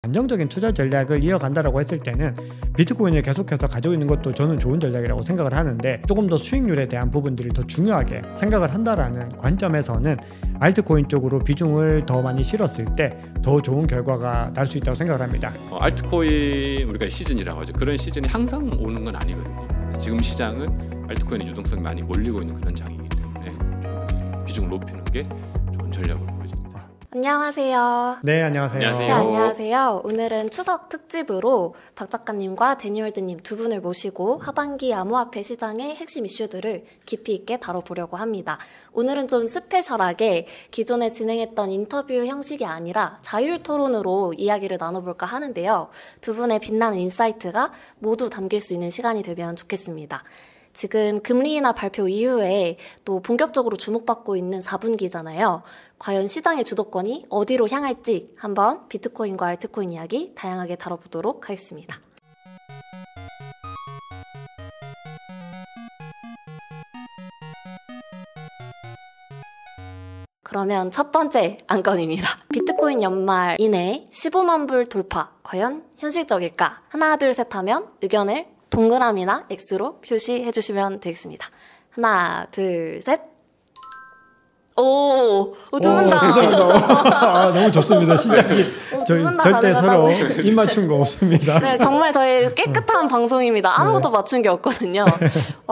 안정적인 투자 전략을 이어간다라고 했을 때는 비트코인을 계속해서 가지고 있는 것도 저는 좋은 전략이라고 생각을 하는데, 조금 더 수익률에 대한 부분들을 더 중요하게 생각을 한다라는 관점에서는 알트코인 쪽으로 비중을 더 많이 실었을 때 더 좋은 결과가 날 수 있다고 생각을 합니다. 알트코인 우리가 시즌이라고 하죠. 그런 시즌이 항상 오는 건 아니거든요. 지금 시장은 알트코인의 유동성이 많이 몰리고 있는 그런 장이기 때문에 비중을 높이는 게 좋은 전략으로 보여집니다. 안녕하세요. 네, 안녕하세요. 안녕하세요. 네, 안녕하세요. 오늘은 추석 특집으로 박 작가님과 데니월드님 두 분을 모시고 하반기 암호화폐 시장의 핵심 이슈들을 깊이 있게 다뤄보려고 합니다. 오늘은 좀 스페셜하게 기존에 진행했던 인터뷰 형식이 아니라 자율 토론으로 이야기를 나눠볼까 하는데요. 두 분의 빛나는 인사이트가 모두 담길 수 있는 시간이 되면 좋겠습니다. 지금 금리 인하 발표 이후에 또 본격적으로 주목받고 있는 4분기잖아요. 과연 시장의 주도권이 어디로 향할지 한번 비트코인과 알트코인 이야기 다양하게 다뤄보도록 하겠습니다. 그러면 첫 번째 안건입니다. 비트코인 연말 이내 15만 불 돌파, 과연 현실적일까? 하나, 둘, 셋 하면 의견을 동그라미나 X로 표시해 주시면 되겠습니다. 하나, 둘, 셋. 오, 두 분 다. 아, 너무 좋습니다. 시작이 저희 절대 서로 입 맞춘 거 없습니다. 네, 정말 저희 깨끗한 방송입니다. 아무것도 맞춘 게 없거든요.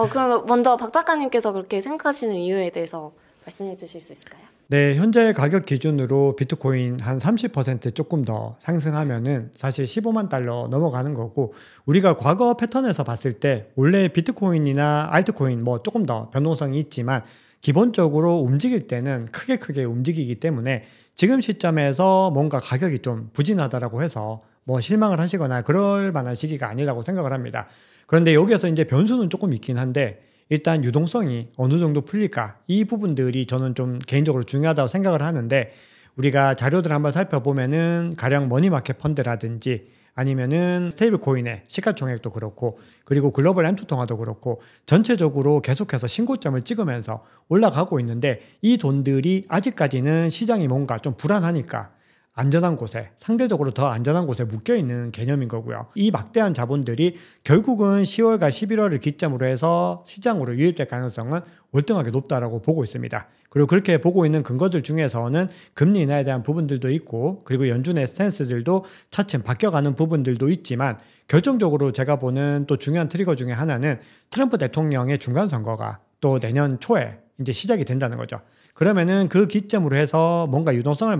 그러면 먼저 박 작가님께서 그렇게 생각하시는 이유에 대해서 말씀해 주실 수 있을까요? 네, 현재 가격 기준으로 비트코인 한 30% 조금 더 상승하면은 사실 15만 달러 넘어가는 거고, 우리가 과거 패턴에서 봤을 때 원래 비트코인이나 알트코인 뭐 조금 더 변동성이 있지만 기본적으로 움직일 때는 크게 움직이기 때문에 지금 시점에서 뭔가 가격이 좀 부진하다라고 해서 뭐 실망을 하시거나 그럴 만한 시기가 아니라고 생각을 합니다. 그런데 여기에서 이제 변수는 조금 있긴 한데, 일단 유동성이 어느 정도 풀릴까, 이 부분들이 저는 좀 개인적으로 중요하다고 생각을 하는데, 우리가 자료들 한번 살펴보면은 가령 머니마켓 펀드라든지 아니면은 스테이블 코인의 시가총액도 그렇고, 그리고 글로벌 M2 통화도 그렇고 전체적으로 계속해서 신고점을 찍으면서 올라가고 있는데, 이 돈들이 아직까지는 시장이 뭔가 좀 불안하니까 안전한 곳에, 상대적으로 더 안전한 곳에 묶여있는 개념인 거고요. 이 막대한 자본들이 결국은 10월과 11월을 기점으로 해서 시장으로 유입될 가능성은 월등하게 높다라고 보고 있습니다. 그리고 그렇게 보고 있는 근거들 중에서는 금리 인하에 대한 부분들도 있고, 그리고 연준의 스탠스들도 차츰 바뀌어가는 부분들도 있지만, 결정적으로 제가 보는 또 중요한 트리거 중에 하나는 트럼프 대통령의 중간선거가 또 내년 초에 이제 시작이 된다는 거죠. 그러면은 그 기점으로 해서 뭔가 유동성을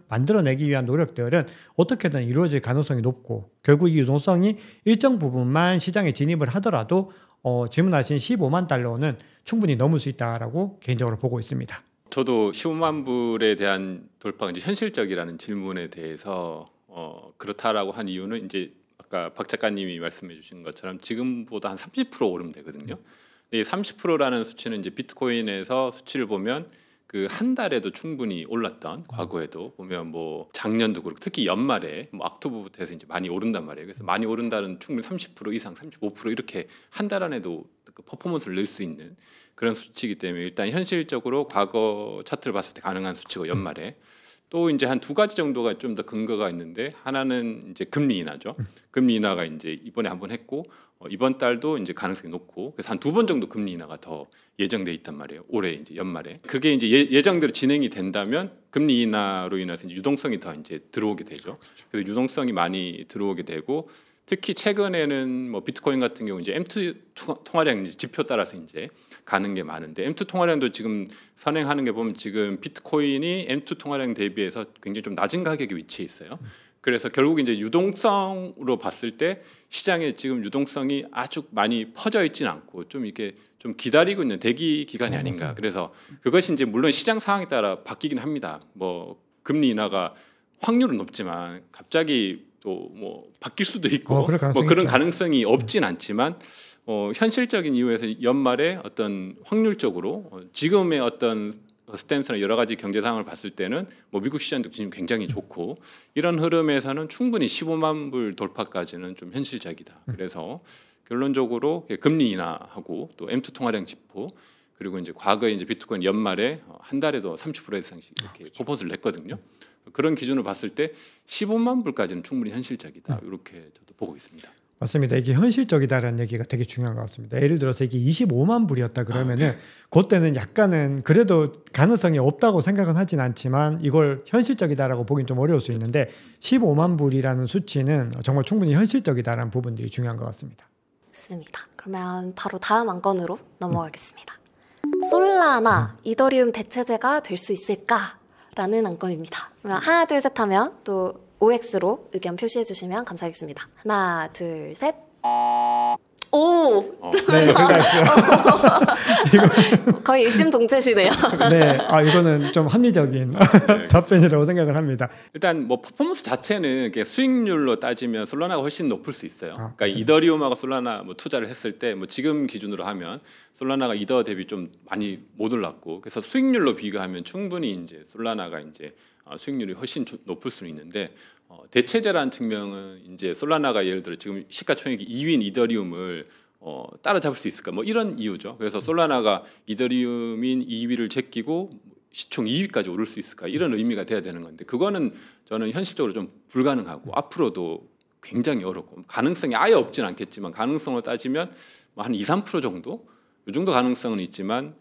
만들어내기 위한 노력들은 어떻게든 이루어질 가능성이 높고, 결국 이 유동성이 일정 부분만 시장에 진입을 하더라도 질문하신 15만 달러는 충분히 넘을 수 있다라고 개인적으로 보고 있습니다. 저도 15만 불에 대한 돌파가 이제 현실적이라는 질문에 대해서 그렇다라고 한 이유는, 이제 아까 박 작가님이 말씀해 주신 것처럼 지금보다 한 30% 오르면 되거든요. 근데 이 30%라는 수치는 이제 비트코인에서 수치를 보면 그 한 달에도 충분히 올랐던, 과거에도 보면 뭐 작년도 그렇고 특히 연말에 뭐 악토버부터 해서 이제 많이 오른단 말이에요. 그래서 많이 오른다는 충분히 30% 이상, 35% 이렇게 한 달 안에도 그 퍼포먼스를 낼 수 있는 그런 수치이기 때문에, 일단 현실적으로 과거 차트를 봤을 때 가능한 수치고, 연말에 또 이제 한 두 가지 정도가 좀 더 근거가 있는데, 하나는 이제 금리 인하죠. 금리 인하가 이제 이번에 한번 했고, 이번 달도 이제 가능성이 높고, 그래서 한 두 번 정도 금리 인하가 더 예정돼 있단 말이에요. 올해 이제 연말에. 그게 이제 예정대로 진행이 된다면 금리 인하로 인해서 이제 유동성이 더 이제 들어오게 되죠. 그래서 유동성이 많이 들어오게 되고, 특히 최근에는 뭐 비트코인 같은 경우 이제 M2 통화량 지표 따라서 이제 가는 게 많은데, M2 통화량도 지금 선행하는 게 보면 지금 비트코인이 M2 통화량 대비해서 굉장히 좀 낮은 가격에 위치해 있어요. 그래서 결국 이제 유동성으로 봤을 때 시장에 지금 유동성이 아주 많이 퍼져 있지는 않고 좀 이렇게 좀 기다리고 있는 대기 기간이 아닌가. 그래서 그것이 이제 물론 시장 상황에 따라 바뀌긴 합니다. 뭐 금리 인하가 확률은 높지만 갑자기 또 뭐 바뀔 수도 있고 뭐 그런 가능성이 없진 않지만, 현실적인 이유에서 연말에 어떤 확률적으로 지금의 어떤 스탠스나 여러 가지 경제 상황을 봤을 때는 뭐 미국 시장도 지금 굉장히 좋고, 이런 흐름에서는 충분히 15만 불 돌파까지는 좀 현실적이다. 그래서 결론적으로 금리 인하하고 또 M2 통화량 지표, 그리고 이제 과거에 이제 비트코인 연말에 한 달에도 30% 이상씩 이렇게 퍼포먼스를 냈거든요. 그런 기준으로 봤을 때 15만 불까지는 충분히 현실적이다. 이렇게 저도 보고 있습니다. 맞습니다. 이게 현실적이다라는 얘기가 되게 중요한 것 같습니다. 예를 들어서 이게 25만 불이었다 그러면은 그때는 약간은 그래도 가능성이 없다고 생각은 하진 않지만 이걸 현실적이다라고 보긴 좀 어려울 수 있는데 15만 불이라는 수치는 정말 충분히 현실적이다라는 부분들이 중요한 것 같습니다. 좋습니다. 그러면 바로 다음 안건으로 넘어가겠습니다. 솔라나 이더리움 대체제가 될 수 있을까라는 안건입니다. 그러면 하나 둘 셋 하면 또 OX로 의견 표시해 주시면 감사하겠습니다. 하나 둘 셋. 오! 네, 수고하셨어요. 거의 일심동체시네요. 네, 이거는 좀 합리적인 답변이라고 생각을 합니다. 일단 뭐 퍼포먼스 자체는 수익률로 따지면 솔라나가 훨씬 높을 수 있어요. 그러니까 맞습니다. 이더리움하고 솔라나 뭐 투자를 했을 때 뭐 지금 기준으로 하면 솔라나가 이더 대비 좀 많이 못 올랐고 그래서 수익률로 비교하면 충분히 이제 솔라나가 이제 수익률이 훨씬 높을 수는 있는데 대체제라는 측면은 이제 솔라나가 예를 들어 지금 시가총액이 2위인 이더리움을 따라잡을 수 있을까 뭐 이런 이유죠. 그래서 솔라나가 이더리움인 2위를 제끼고 시총 2위까지 오를 수 있을까 이런 의미가 돼야 되는 건데 그거는 저는 현실적으로 좀 불가능하고 앞으로도 굉장히 어렵고 가능성이 아예 없진 않겠지만 가능성으로 따지면 뭐 한 2~3% 정도 이 정도 가능성은 있지만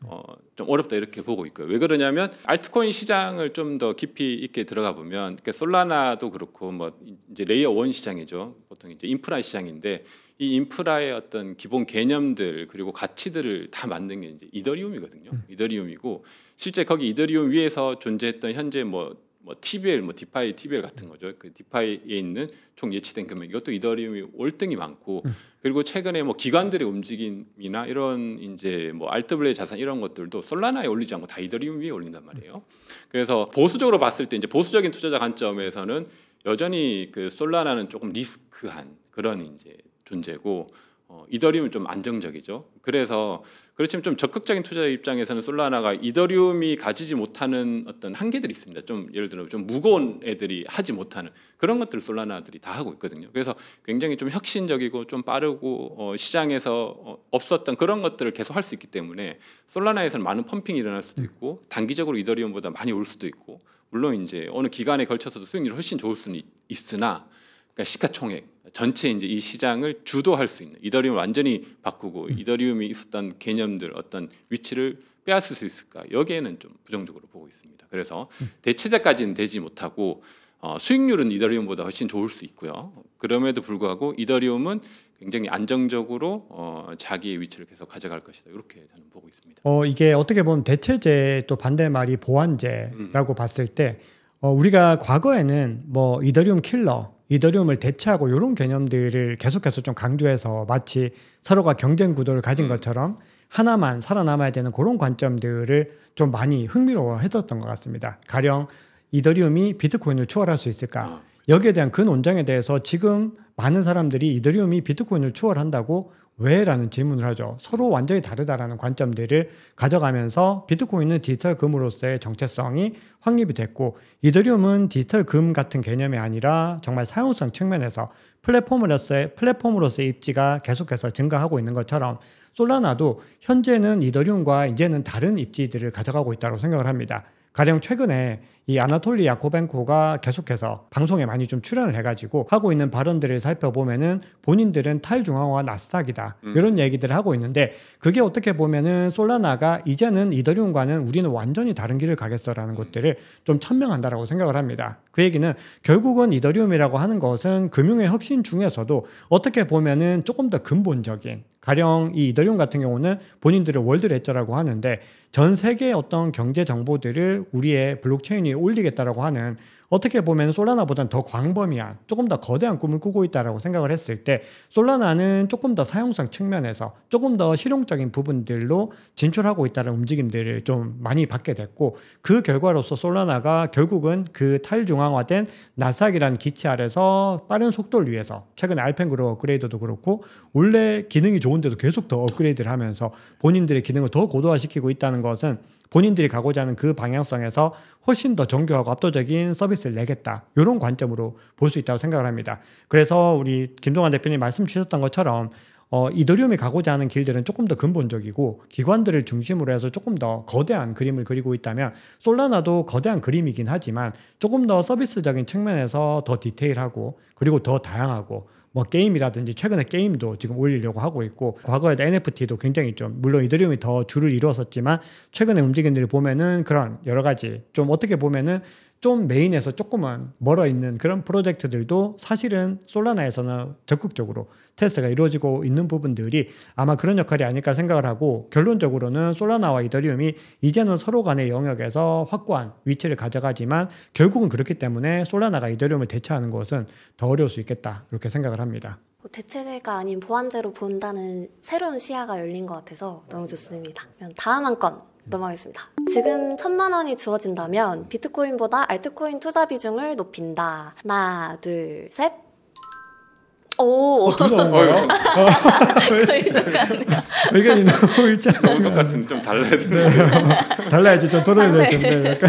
좀 어렵다 이렇게 보고 있고요. 왜 그러냐면 알트코인 시장을 좀 더 깊이 있게 들어가 보면 그러니까 솔라나도 그렇고 뭐 이제 레이어 1 시장이죠. 보통 이제 인프라 시장인데 이 인프라의 어떤 기본 개념들 그리고 가치들을 다 만든 게 이제 이더리움이거든요. 이더리움이고 실제 거기 이더리움 위에서 존재했던 현재 뭐 TBL, 디파이 TBL 같은 거죠. 그 디파이에 있는 총 예치된 금액 이것도 이더리움이 월등히 많고 그리고 최근에 뭐 기관들의 움직임이나 이런 이제 뭐 RWA 자산 이런 것들도 솔라나에 올리지 않고 다 이더리움 위에 올린단 말이에요. 그래서 보수적으로 봤을 때 이제 보수적인 투자자 관점에서는 여전히 그 솔라나는 조금 리스크한 그런 이제 존재고 이더리움은 좀 안정적이죠. 그래서 그렇지만 좀 적극적인 투자자 입장에서는 솔라나가 이더리움이 가지지 못하는 어떤 한계들이 있습니다. 좀 예를 들어 좀 무거운 애들이 하지 못하는 그런 것들을 솔라나들이 다 하고 있거든요. 그래서 굉장히 좀 혁신적이고 좀 빠르고 시장에서 없었던 그런 것들을 계속 할 수 있기 때문에 솔라나에서는 많은 펌핑이 일어날 수도 있고 단기적으로 이더리움보다 많이 올 수도 있고 물론 이제 어느 기간에 걸쳐서도 수익률이 훨씬 좋을 수는 있으나 그러니까 시가총액 전체 이제 이 시장을 주도할 수 있는 이더리움 완전히 바꾸고 이더리움이 있었던 개념들 어떤 위치를 빼앗을 수 있을까 여기에는 좀 부정적으로 보고 있습니다. 그래서 대체제까지는 되지 못하고 수익률은 이더리움보다 훨씬 좋을 수 있고요. 그럼에도 불구하고 이더리움은 굉장히 안정적으로 자기의 위치를 계속 가져갈 것이다. 이렇게 저는 보고 있습니다. 이게 어떻게 보면 대체제 또 반대말이 보완제라고 봤을 때 우리가 과거에는 뭐 이더리움 킬러 이더리움을 대체하고 이런 개념들을 계속해서 좀 강조해서 마치 서로가 경쟁 구도를 가진 것처럼 하나만 살아남아야 되는 그런 관점들을 좀 많이 흥미로워했었던 것 같습니다. 가령 이더리움이 비트코인을 추월할 수 있을까? 여기에 대한 그 논쟁에 대해서 지금 많은 사람들이 이더리움이 비트코인을 추월한다고 왜? 라는 질문을 하죠. 서로 완전히 다르다라는 관점들을 가져가면서 비트코인은 디지털 금으로서의 정체성이 확립이 됐고 이더리움은 디지털 금 같은 개념이 아니라 정말 사용성 측면에서 플랫폼으로서의 입지가 계속해서 증가하고 있는 것처럼 솔라나도 현재는 이더리움과 이제는 다른 입지들을 가져가고 있다고 생각을 합니다. 가령 최근에 이 아나톨리 야코벤코가 계속해서 방송에 많이 좀 출연을 해가지고 하고 있는 발언들을 살펴보면은 본인들은 탈중앙화 나스닥이다 이런 얘기들을 하고 있는데 그게 어떻게 보면은 솔라나가 이제는 이더리움과는 우리는 완전히 다른 길을 가겠어라는 것들을 좀 천명한다라고 생각을 합니다. 그 얘기는 결국은 이더리움이라고 하는 것은 금융의 혁신 중에서도 어떻게 보면은 조금 더 근본적인 가령 이 이더리움 같은 경우는 본인들을 월드 레저라고 하는데 전 세계의 어떤 경제 정보들을 우리의 블록체인이 올리겠다라고 하는 어떻게 보면 솔라나보다는 더 광범위한 조금 더 거대한 꿈을 꾸고 있다라고 생각을 했을 때 솔라나는 조금 더 사용성 측면에서 조금 더 실용적인 부분들로 진출하고 있다는 움직임들을 좀 많이 받게 됐고 그 결과로서 솔라나가 결국은 그 탈중앙화된 나스닥이라는 기체 아래서 빠른 속도를 위해서 최근에 알펜그로 업그레이드도 그렇고 원래 기능이 좋은데도 계속 더 업그레이드를 하면서 본인들의 기능을 더 고도화시키고 있다는 것은 본인들이 가고자 하는 그 방향성에서 훨씬 더 정교하고 압도적인 서비스를 내겠다. 이런 관점으로 볼 수 있다고 생각을 합니다. 그래서 우리 김동완 대표님 말씀 주셨던 것처럼 이더리움이 가고자 하는 길들은 조금 더 근본적이고 기관들을 중심으로 해서 조금 더 거대한 그림을 그리고 있다면 솔라나도 거대한 그림이긴 하지만 조금 더 서비스적인 측면에서 더 디테일하고 그리고 더 다양하고 뭐 게임이라든지 최근에 게임도 지금 올리려고 하고 있고 과거에 NFT도 굉장히 좀 물론 이더리움이 더 줄을 이루었었지만 최근에 움직임들을 보면은 그런 여러 가지 좀 어떻게 보면은 좀 메인에서 조금은 멀어 있는 그런 프로젝트들도 사실은 솔라나에서는 적극적으로 테스트가 이루어지고 있는 부분들이 아마 그런 역할이 아닐까 생각을 하고 결론적으로는 솔라나와 이더리움이 이제는 서로 간의 영역에서 확고한 위치를 가져가지만 결국은 그렇기 때문에 솔라나가 이더리움을 대체하는 것은 더 어려울 수 있겠다 이렇게 생각을 합니다. 대체제가 아닌 보완제로 본다는 새로운 시야가 열린 것 같아서 너무 좋습니다. 그럼 다음 한 건 넘어가겠습니다. 지금 1,000만 원이 주어진다면 비트코인보다 알트코인 투자 비중을 높인다. 하나, 둘, 셋. 오. 둘 나온 의견이 너무 일치하네요. 너무 똑같은데 좀 달라야 되는데. 네. 달라야지 좀 토론이 될 텐데.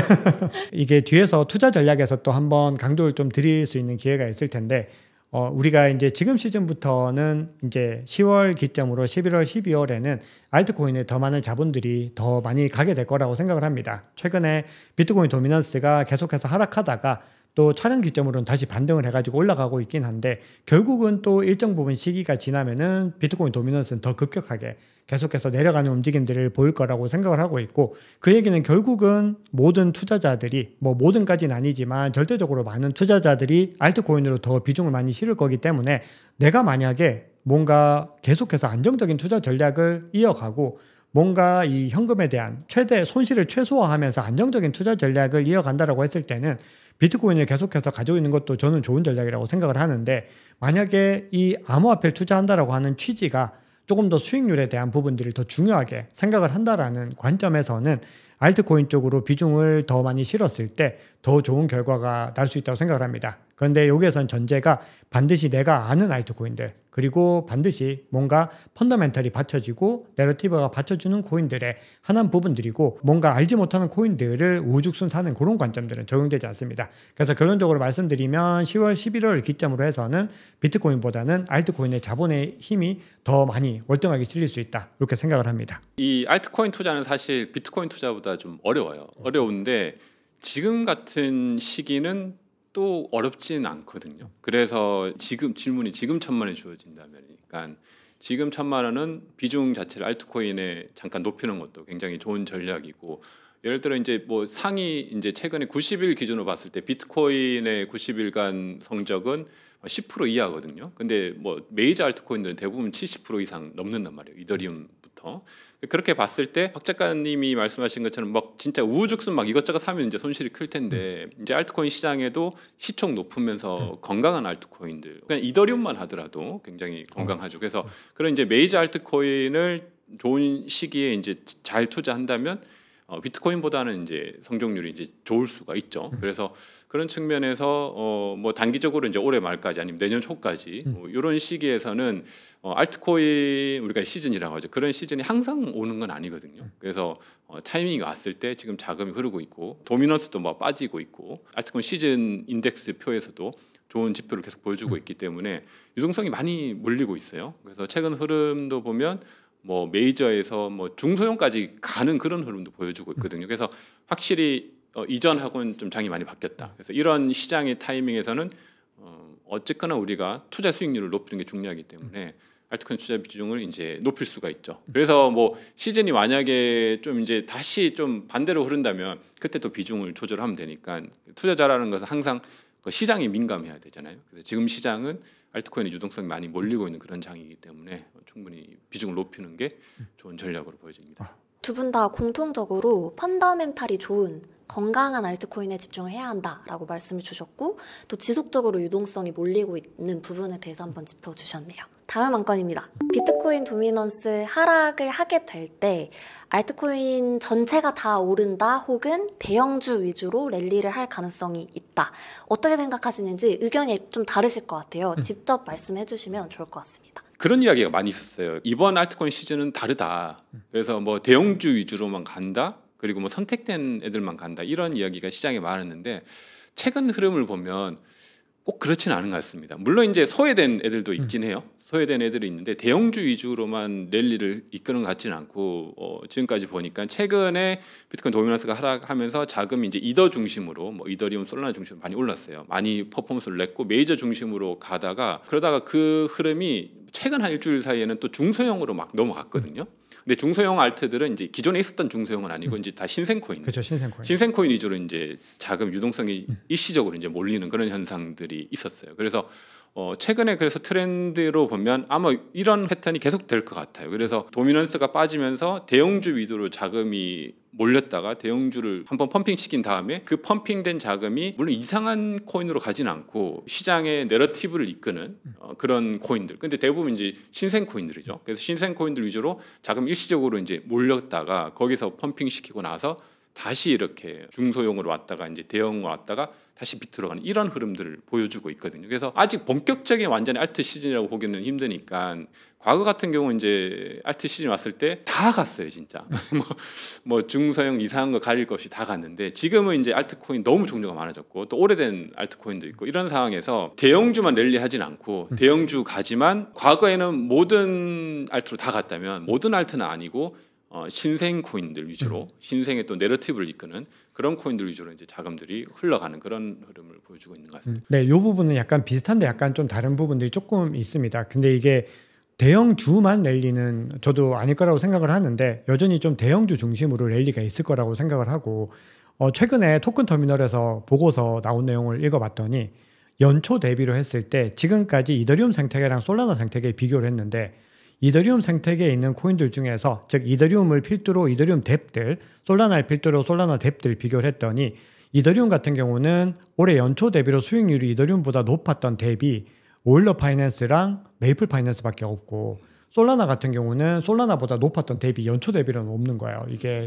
이게 뒤에서 투자 전략에서 또 한번 강조를 좀 드릴 수 있는 기회가 있을 텐데 우리가 이제 지금 시즌부터는 이제 10월 기점으로 11월, 12월에는 알트코인에 더 많은 자본들이 더 많이 가게 될 거라고 생각을 합니다. 최근에 비트코인 도미넌스가 계속해서 하락하다가 또 촬영 기점으로는 다시 반등을 해가지고 올라가고 있긴 한데 결국은 또 일정 부분 시기가 지나면은 비트코인 도미넌스는 더 급격하게 계속해서 내려가는 움직임들을 보일 거라고 생각을 하고 있고 그 얘기는 결국은 모든 투자자들이 뭐 모든까지는 아니지만 절대적으로 많은 투자자들이 알트코인으로 더 비중을 많이 실을 거기 때문에 내가 만약에 뭔가 계속해서 안정적인 투자 전략을 이어가고 뭔가 이 현금에 대한 최대 손실을 최소화하면서 안정적인 투자 전략을 이어간다라고 했을 때는 비트코인을 계속해서 가지고 있는 것도 저는 좋은 전략이라고 생각을 하는데 만약에 이 암호화폐를 투자한다라고 하는 취지가 조금 더 수익률에 대한 부분들을 더 중요하게 생각을 한다라는 관점에서는 알트코인 쪽으로 비중을 더 많이 실었을 때 더 좋은 결과가 날 수 있다고 생각을 합니다. 그런데 여기에선 전제가 반드시 내가 아는 알트코인들 그리고 반드시 뭔가 펀더멘털이 받쳐지고 내러티브가 받쳐주는 코인들의 하나인 부분들이고 뭔가 알지 못하는 코인들을 우후죽순 사는 그런 관점들은 적용되지 않습니다. 그래서 결론적으로 말씀드리면 10월, 11월 기점으로 해서는 비트코인보다는 알트코인의 자본의 힘이 더 많이 월등하게 실릴 수 있다 이렇게 생각을 합니다. 이 알트코인 투자는 사실 비트코인 투자보다 좀 어려워요. 어려운데 지금 같은 시기는 또 어렵지는 않거든요. 그래서 지금 질문이 지금 1,000만 원이 주어진다면 그러니까 지금 1,000만 원은 비중 자체를 알트코인에 잠깐 높이는 것도 굉장히 좋은 전략이고 예를 들어 이제 뭐 상위 이제 최근에 90일 기준으로 봤을 때 비트코인의 90일간 성적은 10% 이하거든요. 근데 뭐 메이저 알트코인들은 대부분 70% 이상 넘는단 말이에요. 이더리움부터. 그렇게 봤을 때 박 작가님이 말씀하신 것처럼 막 진짜 우후죽순 막 이것저것 사면 이제 손실이 클 텐데 이제 알트코인 시장에도 시총 높으면서 건강한 알트코인들 그냥 이더리움만 하더라도 굉장히 건강하죠. 그래서 그런 이제 메이저 알트코인을 좋은 시기에 이제 잘 투자한다면 비트코인보다는 이제 성장률이 이제 좋을 수가 있죠. 그래서 그런 측면에서 뭐 단기적으로 이제 올해 말까지 아니면 내년 초까지 뭐 이런 시기에서는 알트코인 우리가 시즌이라고 하죠. 그런 시즌이 항상 오는 건 아니거든요. 그래서 타이밍이 왔을 때 지금 자금이 흐르고 있고 도미넌스도 막 빠지고 있고 알트코인 시즌 인덱스 표에서도 좋은 지표를 계속 보여주고 있기 때문에 유동성이 많이 몰리고 있어요. 그래서 최근 흐름도 보면 뭐 메이저에서 뭐 중소형까지 가는 그런 흐름도 보여주고 있거든요. 그래서 확실히 이전하고는 좀 장이 많이 바뀌었다. 그래서 이런 시장의 타이밍에서는 어쨌거나 우리가 투자 수익률을 높이는 게 중요하기 때문에 알트코인 투자 비중을 이제 높일 수가 있죠. 그래서 뭐 시즌이 만약에 좀 이제 다시 좀 반대로 흐른다면 그때 또 비중을 조절하면 되니까 투자자라는 것은 항상 그 시장이 민감해야 되잖아요. 그래서 지금 시장은 알트코인의 유동성이 많이 몰리고 있는 그런 장이기 때문에 충분히 비중을 높이는 게 좋은 전략으로 보여집니다. 두 분 다 공통적으로 펀더멘탈이 좋은 건강한 알트코인에 집중을 해야 한다라고 말씀을 주셨고 또 지속적으로 유동성이 몰리고 있는 부분에 대해서 한번 짚어주셨네요. 다음 한 건입니다. 비트코인 도미넌스 하락을 하게 될 때 알트코인 전체가 다 오른다 혹은 대형주 위주로 랠리를 할 가능성이 있다. 어떻게 생각하시는지 의견이 좀 다르실 것 같아요. 직접 말씀해 주시면 좋을 것 같습니다. 그런 이야기가 많이 있었어요. 이번 알트코인 시즌은 다르다. 그래서 뭐 대형주 위주로만 간다. 그리고 뭐 선택된 애들만 간다. 이런 이야기가 시장에 많았는데 최근 흐름을 보면 꼭 그렇지는 않은 것 같습니다. 물론 이제 소외된 애들도 있긴 해요. 소외된 애들이 있는데 대형주 위주로만 랠리를 이끄는 것 같지는 않고 지금까지 보니까 최근에 비트코인 도미넌스가 하락하면서 자금이 이제 이더 중심으로 뭐 이더리움, 솔라나 중심으로 많이 올랐어요. 많이 퍼포먼스를 냈고 메이저 중심으로 가다가 그러다가 그 흐름이 최근 한 일주일 사이에는 또 중소형으로 막 넘어갔거든요. 근데 중소형 알트들은 이제 기존에 있었던 중소형은 아니고 이제 다 신생코인. 그렇죠, 신생코인. 신생코인 위주로 이제 자금 유동성이 일시적으로 이제 몰리는 그런 현상들이 있었어요. 그래서 최근에 그래서 트렌드로 보면 아마 이런 패턴이 계속 될 것 같아요. 그래서 도미넌스가 빠지면서 대형주 위주로 자금이 몰렸다가 대형주를 한번 펌핑시킨 다음에 그 펌핑된 자금이 물론 이상한 코인으로 가진 않고 시장의 내러티브를 이끄는 그런 코인들. 근데 대부분 이제 신생 코인들이죠. 그래서 신생 코인들 위주로 자금 일시적으로 이제 몰렸다가 거기서 펌핑시키고 나서 다시 이렇게 중소형으로 왔다가 이제 대형으로 왔다가 다시 비트로 가는 이런 흐름들을 보여주고 있거든요. 그래서 아직 본격적인 완전히 알트 시즌이라고 보기는 힘드니까 과거 같은 경우 이제 알트 시즌 왔을 때 다 갔어요, 진짜. 뭐 중소형 이상한 거 가릴 것 없이 다 갔는데 지금은 이제 알트코인 너무 종류가 많아졌고 또 오래된 알트코인도 있고 이런 상황에서 대형주만 랠리하진 않고 대형주 가지만 과거에는 모든 알트로 다 갔다면 모든 알트는 아니고 신생 코인들 위주로 신생의 또 내러티브를 이끄는 그런 코인들 위주로 이제 자금들이 흘러가는 그런 흐름을 보여주고 있는 것 같습니다. 네, 이 부분은 약간 비슷한데 약간 좀 다른 부분들이 조금 있습니다. 근데 이게 대형주만 랠리는 저도 아닐 거라고 생각을 하는데 여전히 좀 대형주 중심으로 랠리가 있을 거라고 생각을 하고 최근에 토큰 터미널에서 보고서 나온 내용을 읽어봤더니 연초 대비로 했을 때 지금까지 이더리움 생태계랑 솔라나 생태계 비교를 했는데 이더리움 생태계에 있는 코인들 중에서 즉 이더리움을 필두로 이더리움 뎁들, 솔라나를 필두로 솔라나 뎁들 비교를 했더니 이더리움 같은 경우는 올해 연초 대비로 수익률이 이더리움보다 높았던 뎁이 오일러 파이낸스랑 메이플 파이낸스밖에 없고 솔라나 같은 경우는 솔라나보다 높았던 대비 연초 대비로는 없는 거예요.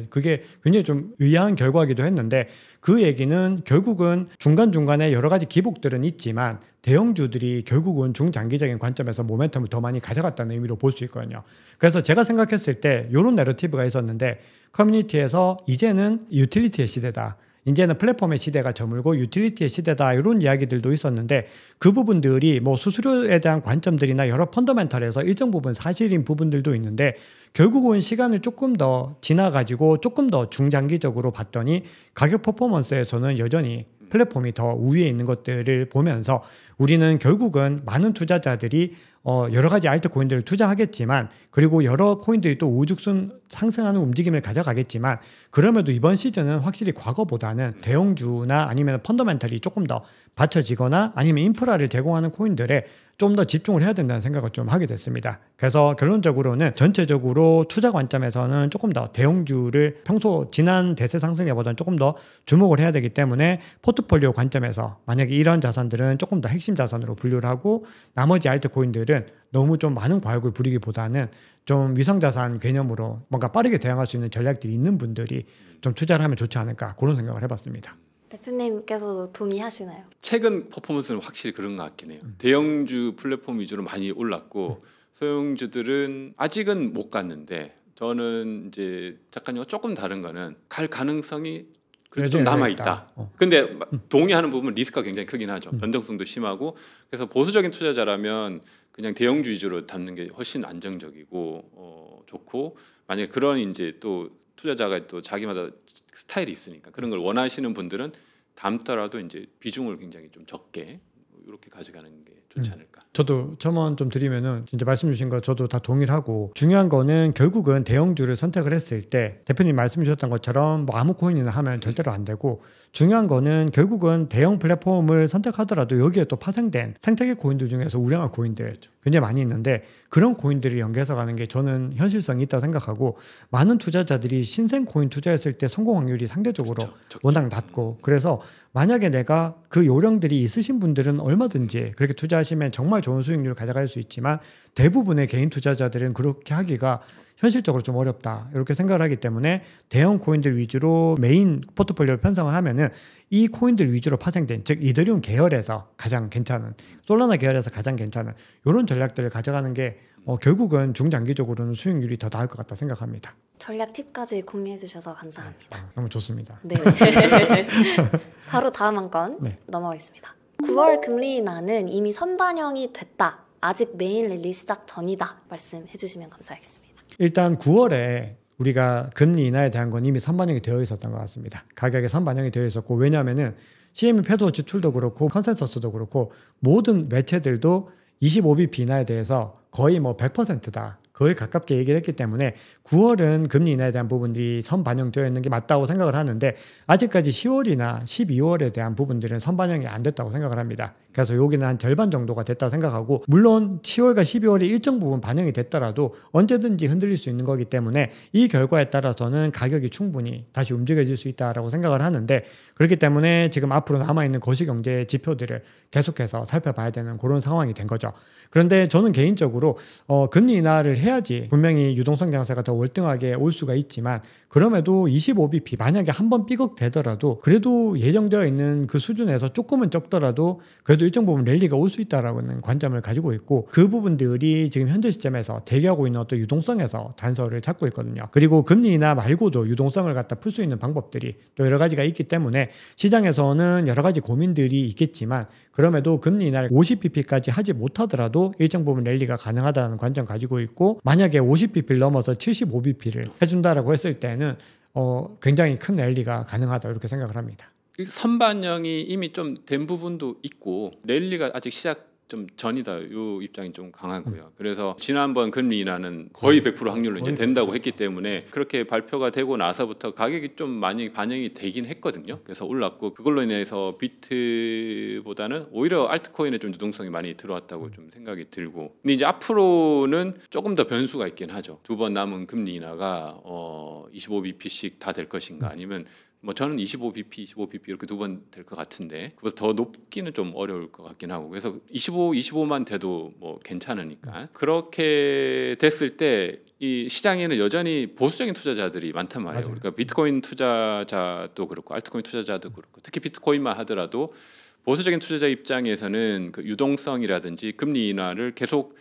그게 굉장히 좀 의아한 결과이기도 했는데 그 얘기는 결국은 중간중간에 여러 가지 기복들은 있지만 대형주들이 결국은 중장기적인 관점에서 모멘텀을 더 많이 가져갔다는 의미로 볼 수 있거든요. 그래서 제가 생각했을 때 이런 내러티브가 있었는데 커뮤니티에서 이제는 유틸리티의 시대다. 이제는 플랫폼의 시대가 저물고 유틸리티의 시대다 이런 이야기들도 있었는데 그 부분들이 뭐 수수료에 대한 관점들이나 여러 펀더멘털에서 일정 부분 사실인 부분들도 있는데 결국은 시간을 조금 더 지나가지고 조금 더 중장기적으로 봤더니 가격 퍼포먼스에서는 여전히 플랫폼이 더 우위에 있는 것들을 보면서 우리는 결국은 많은 투자자들이 여러 가지 알트코인들을 투자하겠지만 그리고 여러 코인들이 또 우죽순 상승하는 움직임을 가져가겠지만 그럼에도 이번 시즌은 확실히 과거보다는 대형주나 아니면 펀더멘털이 조금 더 받쳐지거나 아니면 인프라를 제공하는 코인들에 좀 더 집중을 해야 된다는 생각을 좀 하게 됐습니다. 그래서 결론적으로는 전체적으로 투자 관점에서는 조금 더 대형주를 평소 지난 대세 상승에보다는 조금 더 주목을 해야 되기 때문에 포트폴리오 관점에서 만약에 이런 자산들은 조금 더 핵심 자산으로 분류를 하고 나머지 알트코인들은 너무 좀 많은 과욕을 부리기보다는 좀 위성자산 개념으로 뭔가 빠르게 대응할 수 있는 전략들이 있는 분들이 좀 투자를 하면 좋지 않을까 그런 생각을 해봤습니다. 대표님께서도 동의하시나요? 최근 퍼포먼스는 확실히 그런 것 같긴 해요. 대형주 플랫폼 위주로 많이 올랐고 소형주들은 아직은 못 갔는데 저는 이제 작가님과 조금 다른 거는 갈 가능성이 그래서 좀 남아 있다. 근데 동의하는 부분은 리스크가 굉장히 크긴 하죠. 변동성도 심하고 그래서 보수적인 투자자라면 그냥 대형주 위주로 담는 게 훨씬 안정적이고 좋고 만약에 그런 이제 또 투자자가 또 자기마다 스타일이 있으니까 그런 걸 원하시는 분들은 담더라도 이제 비중을 굉장히 좀 적게 이렇게 가져가는 게 좋지 않을까. 저도 첨언 좀 드리면은 진짜 말씀 주신 거 저도 다 동의를 하고 중요한 거는 결국은 대형주를 선택을 했을 때 대표님 말씀 주셨던 것처럼 뭐 아무 코인이나 하면 절대로 안 되고 중요한 거는 결국은 대형 플랫폼을 선택하더라도 여기에 또 파생된 생태계 코인들 중에서 우량한 코인들 굉장히 많이 있는데 그런 코인들을 연계해서 가는 게 저는 현실성이 있다고 생각하고 많은 투자자들이 신생 코인 투자했을 때 성공 확률이 상대적으로 워낙 낮고 그래서 만약에 내가 그 요령들이 있으신 분들은 얼마든지 그렇게 투자하시면 정말 좋은 수익률을 가져갈 수 있지만 대부분의 개인 투자자들은 그렇게 하기가 현실적으로 좀 어렵다 이렇게 생각을 하기 때문에 대형 코인들 위주로 메인 포트폴리오를 편성을 하면은 이 코인들 위주로 파생된 즉 이더리움 계열에서 가장 괜찮은 솔라나 계열에서 가장 괜찮은 이런 전략들을 가져가는 게 결국은 중장기적으로는 수익률이 더 나을 것 같다 생각합니다. 전략 팁까지 공유해 주셔서 감사합니다. 너무 좋습니다. 네. 바로 다음 한 건 넘어가겠습니다. 9월 금리 인하는 이미 선반영이 됐다. 아직 메인 랠리 시작 전이다. 말씀해 주시면 감사하겠습니다. 일단 9월에 우리가 금리 인하에 대한 건 이미 선반영이 되어 있었던 것 같습니다. 가격에 선반영이 되어 있었고, 왜냐하면은 CME 패드워치 툴도 그렇고 컨센서스도 그렇고 모든 매체들도 25bp 인하에 대해서 거의 뭐 100%다. 거의 가깝게 얘기를 했기 때문에 9월은 금리 인하에 대한 부분들이 선반영되어 있는 게 맞다고 생각을 하는데, 아직까지 10월이나 12월에 대한 부분들은 선반영이 안 됐다고 생각을 합니다. 그래서 여기는 한 절반 정도가 됐다고 생각하고, 물론 10월과 12월이 일정 부분 반영이 됐더라도 언제든지 흔들릴 수 있는 거기 때문에 이 결과에 따라서는 가격이 충분히 다시 움직여질 수 있다라고 생각을 하는데, 그렇기 때문에 지금 앞으로 남아있는 거시경제 지표들을 계속해서 살펴봐야 되는 그런 상황이 된 거죠. 그런데 저는 개인적으로 금리 인하를 해야지 분명히 유동성 장세가 더 월등하게 올 수가 있지만, 그럼에도 25bp 만약에 한번 삐걱되더라도 그래도 예정되어 있는 그 수준에서 조금은 적더라도 그래도 일정 부분 랠리가 올 수 있다라는 관점을 가지고 있고, 그 부분들이 지금 현재 시점에서 대기하고 있는 어떤 유동성에서 단서를 찾고 있거든요. 그리고 금리 인하 말고도 유동성을 갖다 풀 수 있는 방법들이 또 여러 가지가 있기 때문에 시장에서는 여러 가지 고민들이 있겠지만, 그럼에도 금리 인하를 50bp까지 하지 못하더라도 일정 부분 랠리가 가능하다는 관점 가지고 있고, 만약에 50bp를 넘어서 75bp를 해준다라고 했을 때는 굉장히 큰 랠리가 가능하다 이렇게 생각을 합니다. 선반영이 이미 좀 된 부분도 있고 랠리가 아직 시작 좀 전이다. 이 입장이 좀 강하고요. 그래서 지난번 금리 인하는 거의 100% 확률로 이제 된다고 했기 때문에 그렇게 발표가 되고 나서부터 가격이 좀 많이 반영이 되긴 했거든요. 그래서 올랐고, 그걸로 인해서 비트보다는 오히려 알트코인에 좀 유동성이 많이 들어왔다고 좀 생각이 들고, 근데 이제 앞으로는 조금 더 변수가 있긴 하죠. 두 번 남은 금리 인하가 25bp씩 다 될 것인가, 아니면 뭐 저는 25bp 이렇게 두 번 될 것 같은데, 그보다 더 높기는 좀 어려울 것 같긴 하고, 그래서 25만 돼도 뭐 괜찮으니까. 그렇게 됐을 때 이 시장에는 여전히 보수적인 투자자들이 많단 말이에요. 맞아요. 그러니까 비트코인 투자자도 그렇고 알트코인 투자자도 그렇고, 특히 비트코인만 하더라도 보수적인 투자자 입장에서는 그 유동성이라든지 금리 인하를 계속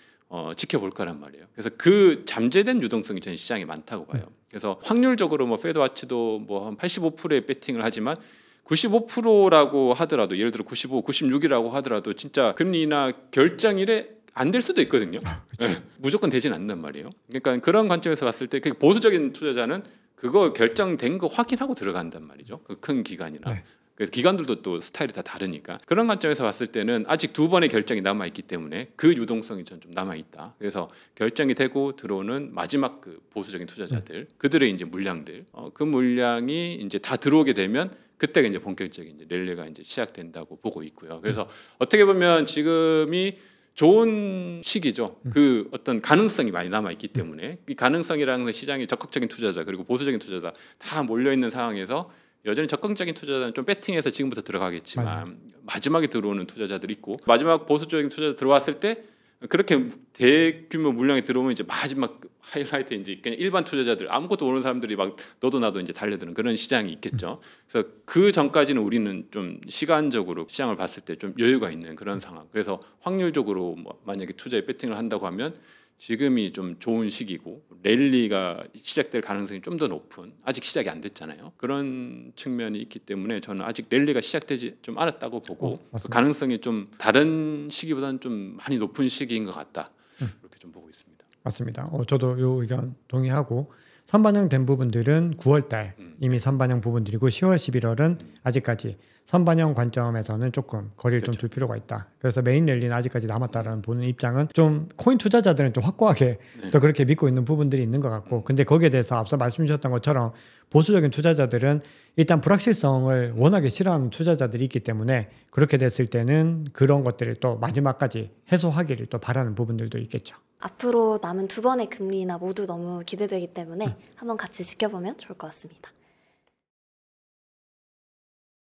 지켜볼 거란 말이에요. 그래서 그 잠재된 유동성이 전 시장에 많다고 봐요. 그래서 확률적으로 뭐 패드와치도 뭐 한 85%의 배팅을 하지만 95%라고 하더라도, 예를 들어 95, 96이라고 하더라도 진짜 금리 인하 결정일에 안 될 수도 있거든요. 그렇죠. 무조건 되진 않는단 말이에요. 그러니까 그런 관점에서 봤을 때 보수적인 투자자는 그거 결정된 거 확인하고 들어간단 말이죠. 그 큰 기관이나. 네. 그래서 기관들도 또 스타일이 다 다르니까, 그런 관점에서 봤을 때는 아직 두 번의 결정이 남아 있기 때문에 그 유동성이 좀 남아 있다. 그래서 결정이 되고 들어오는 마지막 그 보수적인 투자자들, 그들의 이제 물량들, 그 물량이 이제 다 들어오게 되면 그때가 이제 본격적인 이제 랠리가 이제 시작된다고 보고 있고요. 그래서 어떻게 보면 지금이 좋은 시기죠. 그 어떤 가능성이 많이 남아 있기 때문에, 이 가능성이라는 건 시장에 적극적인 투자자 그리고 보수적인 투자자 다 몰려 있는 상황에서 여전히 적극적인 투자자는 좀 배팅해서 지금부터 들어가겠지만, 맞아요. 마지막에 들어오는 투자자들이 있고, 마지막 보수적인 투자자 들어왔을 때 그렇게 대규모 물량이 들어오면 이제 마지막 하이라이트 이제 그냥 일반 투자자들, 아무것도 모르는 사람들이 막 너도 나도 이제 달려드는 그런 시장이 있겠죠. 그래서 그 전까지는 우리는 좀 시간적으로 시장을 봤을 때 좀 여유가 있는 그런 상황. 그래서 확률적으로 뭐 만약에 투자에 배팅을 한다고 하면 지금이 좀 좋은 시기고, 랠리가 시작될 가능성이 좀 더 높은, 아직 시작이 안 됐잖아요. 그런 측면이 있기 때문에 저는 아직 랠리가 시작되지 좀 않았다고 보고, 그 가능성이 좀 다른 시기보다는 좀 많이 높은 시기인 것 같다. 그렇게 좀 보고 있습니다. 맞습니다. 저도 이 의견 동의하고, 선반영된 부분들은 9월달 이미 선반영 부분들이고, 10월, 11월은 아직까지 선반영 관점에서는 조금 거리를 좀 둘 필요가 있다. 그래서 메인 랠리는 아직까지 남았다라는 보는 입장은 좀 코인 투자자들은 좀 확고하게 또 그렇게 믿고 있는 부분들이 있는 것 같고, 근데 거기에 대해서 앞서 말씀 주셨던 것처럼 보수적인 투자자들은 일단 불확실성을 워낙에 싫어하는 투자자들이 있기 때문에, 그렇게 됐을 때는 그런 것들을 또 마지막까지 해소하기를 또 바라는 부분들도 있겠죠. 앞으로 남은 두 번의 금리 인하 모두 너무 기대되기 때문에 한번 같이 지켜보면 좋을 것 같습니다.